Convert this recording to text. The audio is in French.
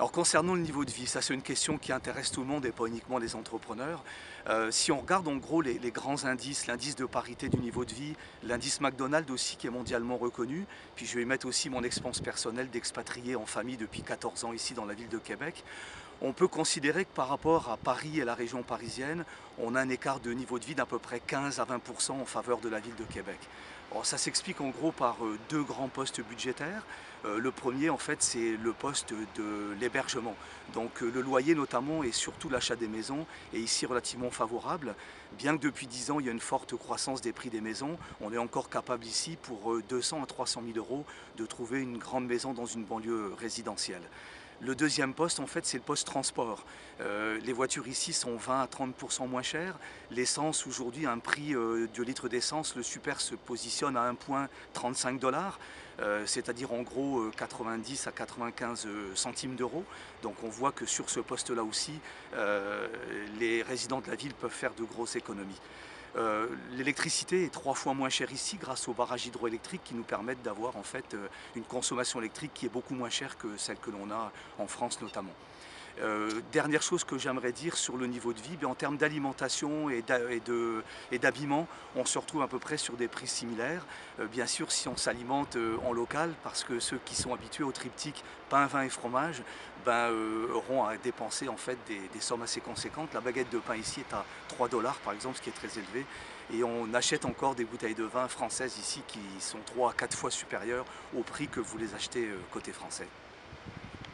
Alors concernant le niveau de vie, ça c'est une question qui intéresse tout le monde et pas uniquement les entrepreneurs. Si on regarde en gros les grands indices, l'indice de parité du niveau de vie, l'indice McDonald's aussi qui est mondialement reconnu, puis je vais mettre aussi mon expérience personnelle d'expatrié en famille depuis 14 ans ici dans la ville de Québec, on peut considérer que par rapport à Paris et la région parisienne, on a un écart de niveau de vie d'à peu près 15 à 20% en faveur de la ville de Québec. Alors, ça s'explique en gros par deux grands postes budgétaires. Le premier, en fait, c'est le poste de l'hébergement. Donc le loyer notamment et surtout l'achat des maisons est ici relativement favorable. Bien que depuis 10 ans, il y a une forte croissance des prix des maisons, on est encore capable ici pour 200 à 300 000 euros de trouver une grande maison dans une banlieue résidentielle. Le deuxième poste, en fait, c'est le poste transport. Les voitures ici sont 20 à 30% moins chères. L'essence, aujourd'hui, un prix de litre d'essence, le super se positionne à 1,35 $, c'est-à-dire en gros 90 à 95 centimes d'euros. Donc on voit que sur ce poste-là aussi, les résidents de la ville peuvent faire de grosses économies. L'électricité est 3 fois moins chère ici grâce aux barrages hydroélectriques qui nous permettent d'avoir en fait une consommation électrique qui est beaucoup moins chère que celle que l'on a en France notamment. Dernière chose que j'aimerais dire sur le niveau de vie, en termes d'alimentation et d'habillement, on se retrouve à peu près sur des prix similaires. Bien sûr, si on s'alimente en local, parce que ceux qui sont habitués au triptyque pain, vin et fromage, auront à dépenser en fait des sommes assez conséquentes. La baguette de pain ici est à 3 dollars par exemple, ce qui est très élevé. Et on achète encore des bouteilles de vin françaises ici qui sont 3 à 4 fois supérieures au prix que vous les achetez côté français.